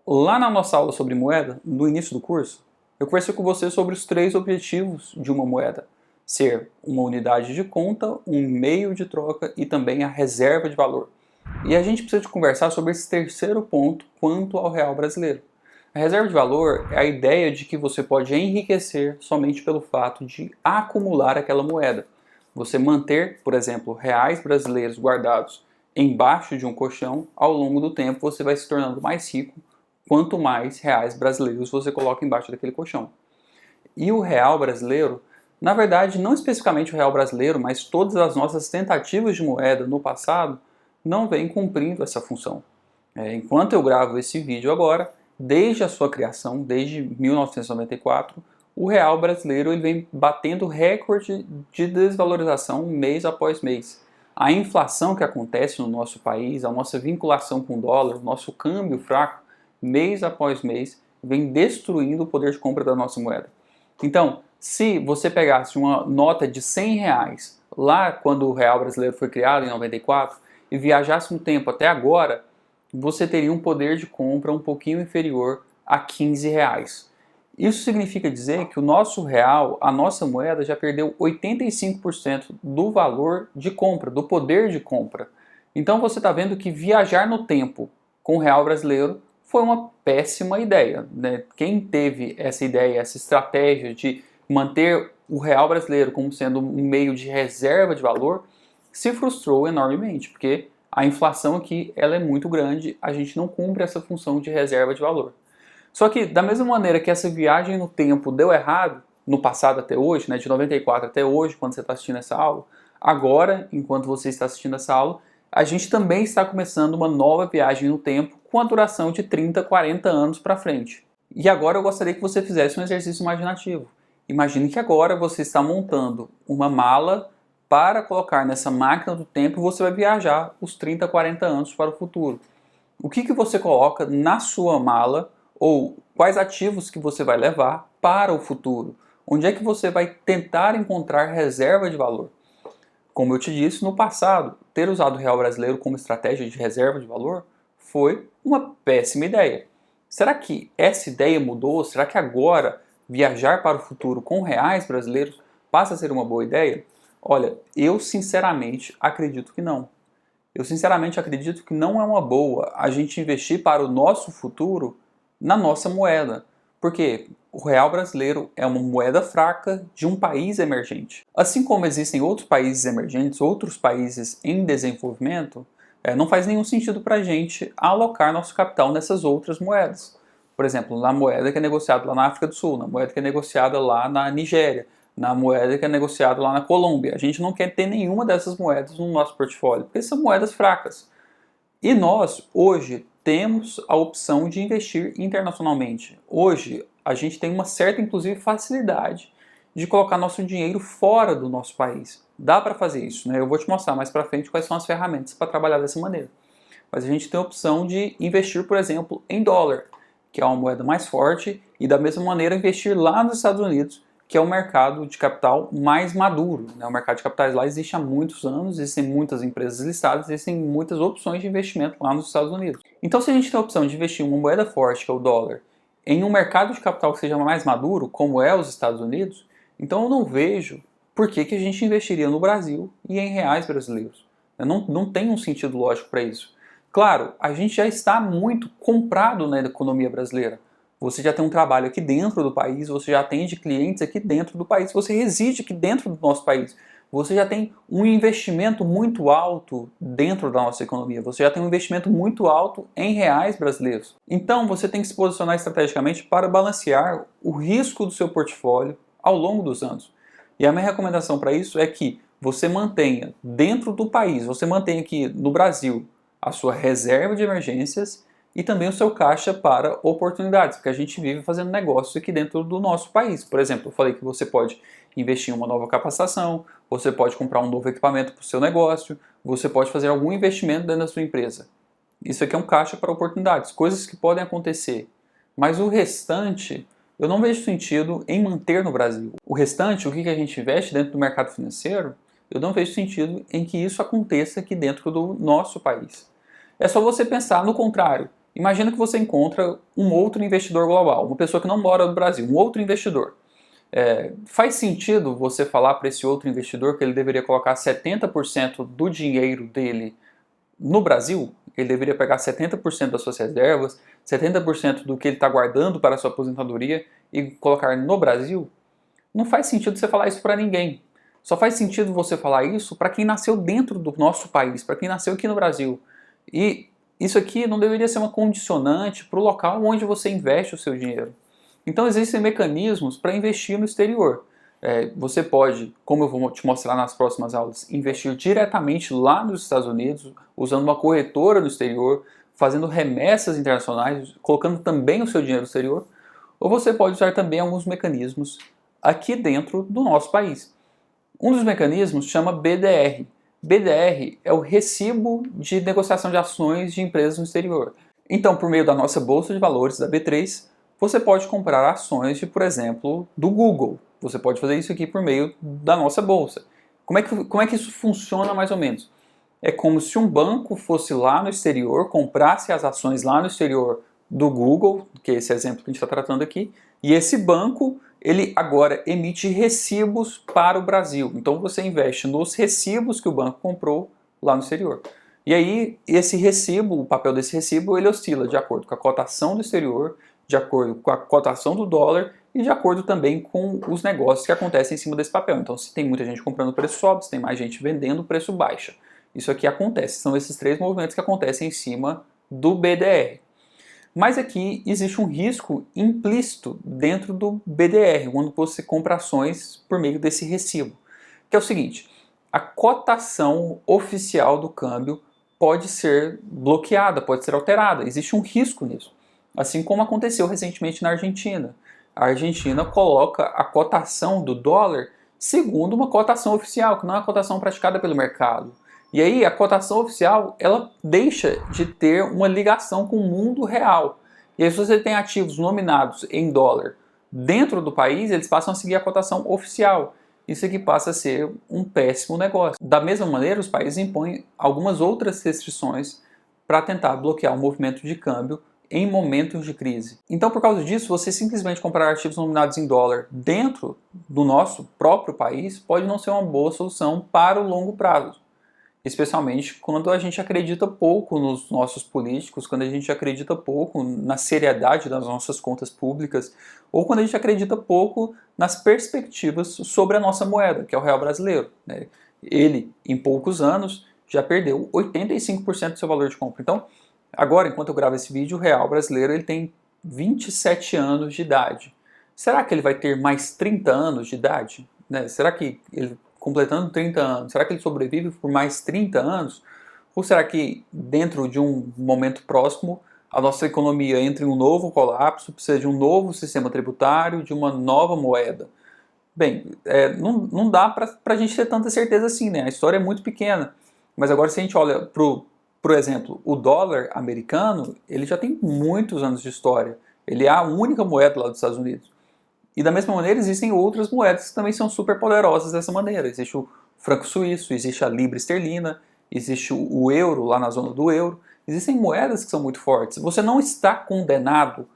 Lá na nossa aula sobre moeda, no início do curso, eu conversei com você sobre os 3 objetivos de uma moeda. Ser uma unidade de conta, um meio de troca e também a reserva de valor. E a gente precisa de conversar sobre esse terceiro ponto quanto ao real brasileiro. A reserva de valor é a ideia de que você pode enriquecer somente pelo fato de acumular aquela moeda. Você manter, por exemplo, reais brasileiros guardados embaixo de um colchão, ao longo do tempo você vai se tornando mais rico quanto mais reais brasileiros você coloca embaixo daquele colchão. E o real brasileiro, na verdade, não especificamente o real brasileiro, mas todas as nossas tentativas de moeda no passado não vêm cumprindo essa função. Enquanto eu gravo esse vídeo agora, desde a sua criação, desde 1994, o real brasileiro ele vem batendo recorde de desvalorização mês após mês. A inflação que acontece no nosso país, a nossa vinculação com o dólar, o nosso câmbio fraco, mês após mês, vem destruindo o poder de compra da nossa moeda. Então, se você pegasse uma nota de 100 reais lá quando o real brasileiro foi criado em 94 e viajasse no tempo até agora, você teria um poder de compra um pouquinho inferior a 15 reais. Isso significa dizer que o nosso real, a nossa moeda, já perdeu 85% do valor de compra, do poder de compra. Então você está vendo que viajar no tempo com o real brasileiro foi uma péssima ideia, né? Quem teve essa ideia, essa estratégia de manter o real brasileiro como sendo um meio de reserva de valor, se frustrou enormemente, porque a inflação aqui ela é muito grande, a gente não cumpre essa função de reserva de valor. Só que da mesma maneira que essa viagem no tempo deu errado, no passado até hoje, né, de 94 até hoje, quando você está assistindo essa aula, agora, enquanto você está assistindo essa aula, a gente também está começando uma nova viagem no tempo com a duração de 30, 40 anos para frente. E agora eu gostaria que você fizesse um exercício imaginativo. Imagine que agora você está montando uma mala para colocar nessa máquina do tempo e você vai viajar os 30, 40 anos para o futuro. O que você coloca na sua mala ou quais ativos que você vai levar para o futuro? Onde é que você vai tentar encontrar reserva de valor? Como eu te disse, no passado, ter usado o real brasileiro como estratégia de reserva de valor foi uma péssima ideia. Será que essa ideia mudou? Será que agora viajar para o futuro com reais brasileiros passa a ser uma boa ideia? Olha, eu sinceramente acredito que não. Eu sinceramente acredito que não é uma boa a gente investir para o nosso futuro na nossa moeda. Porque o real brasileiro é uma moeda fraca de um país emergente. Assim como existem outros países emergentes, outros países em desenvolvimento, não faz nenhum sentido para a gente alocar nosso capital nessas outras moedas. Por exemplo, na moeda que é negociada lá na África do Sul, na moeda que é negociada lá na Nigéria, na moeda que é negociada lá na Colômbia. A gente não quer ter nenhuma dessas moedas no nosso portfólio, porque são moedas fracas. E nós, hoje, temos a opção de investir internacionalmente. Hoje, a gente tem uma certa, inclusive, facilidade de colocar nosso dinheiro fora do nosso país. Dá para fazer isso, né? Eu vou te mostrar mais para frente quais são as ferramentas para trabalhar dessa maneira. Mas a gente tem a opção de investir, por exemplo, em dólar, que é uma moeda mais forte, e da mesma maneira investir lá nos Estados Unidos, que é o mercado de capital mais maduro, né? O mercado de capitais lá existe há muitos anos, existem muitas empresas listadas, existem muitas opções de investimento lá nos Estados Unidos. Então, se a gente tem a opção de investir em uma moeda forte, que é o dólar, em um mercado de capital que seja mais maduro, como é os Estados Unidos, então eu não vejo por que a gente investiria no Brasil e em reais brasileiros. Não tem um sentido lógico para isso. Claro, a gente já está muito comprado na economia brasileira. Você já tem um trabalho aqui dentro do país, você já atende clientes aqui dentro do país, você reside aqui dentro do nosso país. Você já tem um investimento muito alto dentro da nossa economia, você já tem um investimento muito alto em reais brasileiros. Então você tem que se posicionar estrategicamente para balancear o risco do seu portfólio ao longo dos anos. E a minha recomendação para isso é que você mantenha dentro do país, você mantenha aqui no Brasil a sua reserva de emergências e também o seu caixa para oportunidades, porque a gente vive fazendo negócios aqui dentro do nosso país. Por exemplo, eu falei que você pode investir em uma nova capacitação, você pode comprar um novo equipamento para o seu negócio, você pode fazer algum investimento dentro da sua empresa. Isso aqui é um caixa para oportunidades, coisas que podem acontecer. Mas o restante, eu não vejo sentido em manter no Brasil. O restante, o que a gente investe dentro do mercado financeiro, eu não vejo sentido em que isso aconteça aqui dentro do nosso país. É só você pensar no contrário. Imagina que você encontra um outro investidor global, uma pessoa que não mora no Brasil, um outro investidor. Faz sentido você falar para esse outro investidor que ele deveria colocar 70% do dinheiro dele no Brasil? Ele deveria pegar 70% das suas reservas, 70% do que ele está guardando para a sua aposentadoria e colocar no Brasil? Não faz sentido você falar isso para ninguém. Só faz sentido você falar isso para quem nasceu dentro do nosso país, para quem nasceu aqui no Brasil. E isso aqui não deveria ser uma condicionante para o local onde você investe o seu dinheiro. Então existem mecanismos para investir no exterior. Você pode, como eu vou te mostrar nas próximas aulas, investir diretamente lá nos Estados Unidos, usando uma corretora no exterior, fazendo remessas internacionais, colocando também o seu dinheiro no exterior. Ou você pode usar também alguns mecanismos aqui dentro do nosso país. Um dos mecanismos chama BDR. BDR é o recibo de negociação de ações de empresas no exterior. Então, por meio da nossa bolsa de valores, da B3, você pode comprar ações de, por exemplo, do Google. Você pode fazer isso aqui por meio da nossa bolsa. Como é que isso funciona mais ou menos? É como se um banco fosse lá no exterior, comprasse as ações lá no exterior do Google, que é esse exemplo que a gente está tratando aqui, e esse banco, ele agora emite recibos para o Brasil. Então você investe nos recibos que o banco comprou lá no exterior. E aí, esse recibo, o papel desse recibo, ele oscila de acordo com a cotação do exterior, de acordo com a cotação do dólar e de acordo também com os negócios que acontecem em cima desse papel. Então, se tem muita gente comprando, o preço sobe, se tem mais gente vendendo, o preço baixa. Isso aqui acontece, são esses três movimentos que acontecem em cima do BDR. Mas aqui existe um risco implícito dentro do BDR, quando você compra ações por meio desse recibo, que é o seguinte: a cotação oficial do câmbio pode ser bloqueada, pode ser alterada, existe um risco nisso. Assim como aconteceu recentemente na Argentina. A Argentina coloca a cotação do dólar segundo uma cotação oficial, que não é a cotação praticada pelo mercado. E aí a cotação oficial, ela deixa de ter uma ligação com o mundo real. E aí se você tem ativos nominados em dólar dentro do país, eles passam a seguir a cotação oficial. Isso aqui passa a ser um péssimo negócio. Da mesma maneira, os países impõem algumas outras restrições para tentar bloquear o movimento de câmbio em momentos de crise. Então, por causa disso, você simplesmente comprar ativos nominados em dólar dentro do nosso próprio país pode não ser uma boa solução para o longo prazo. Especialmente quando a gente acredita pouco nos nossos políticos, quando a gente acredita pouco na seriedade das nossas contas públicas, ou quando a gente acredita pouco nas perspectivas sobre a nossa moeda, que é o real brasileiro, né? Ele, em poucos anos, já perdeu 85% do seu valor de compra. Então, agora, enquanto eu gravo esse vídeo, o real brasileiro ele tem 27 anos de idade. Será que ele vai ter mais 30 anos de idade? Né? Será que ele, completando 30 anos, será que ele sobrevive por mais 30 anos? Ou será que dentro de um momento próximo a nossa economia entra em um novo colapso, precisa de um novo sistema tributário, de uma nova moeda? Bem, não dá para a gente ter tanta certeza assim, né? A história é muito pequena. Mas agora se a gente olha por exemplo, o dólar americano, ele já tem muitos anos de história. Ele é a única moeda lá dos Estados Unidos. E da mesma maneira existem outras moedas que também são super poderosas dessa maneira. Existe o franco suíço, existe a libra esterlina, existe o euro lá na zona do euro. Existem moedas que são muito fortes. Você não está condenado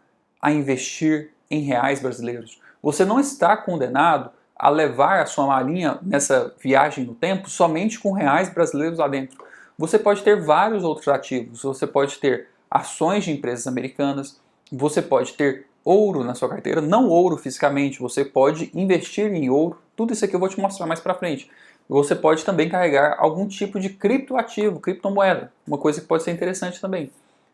a investir em reais brasileiros. Você não está condenado a levar a sua malinha nessa viagem no tempo somente com reais brasileiros lá dentro. Você pode ter vários outros ativos. Você pode ter ações de empresas americanas, você pode ter ouro na sua carteira, não ouro fisicamente, você pode investir em ouro, tudo isso aqui eu vou te mostrar mais pra frente. Você pode também carregar algum tipo de criptoativo, criptomoeda, uma coisa que pode ser interessante também.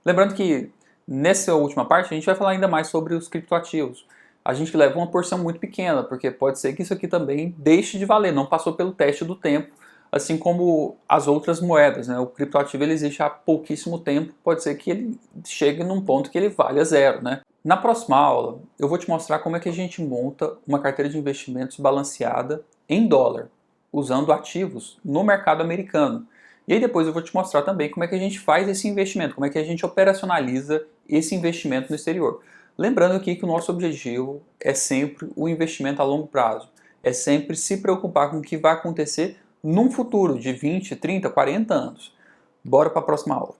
Lembrando que nessa última parte a gente vai falar ainda mais sobre os criptoativos. A gente leva uma porção muito pequena, porque pode ser que isso aqui também deixe de valer, não passou pelo teste do tempo, assim como as outras moedas, né? O criptoativo ele existe há pouquíssimo tempo, pode ser que ele chegue num ponto que ele valha zero, né? Na próxima aula, eu vou te mostrar como é que a gente monta uma carteira de investimentos balanceada em dólar, usando ativos no mercado americano. E aí depois eu vou te mostrar também como é que a gente faz esse investimento, como é que a gente operacionaliza esse investimento no exterior. Lembrando aqui que o nosso objetivo é sempre o investimento a longo prazo, é sempre se preocupar com o que vai acontecer num futuro de 20, 30, 40 anos. Bora para a próxima aula.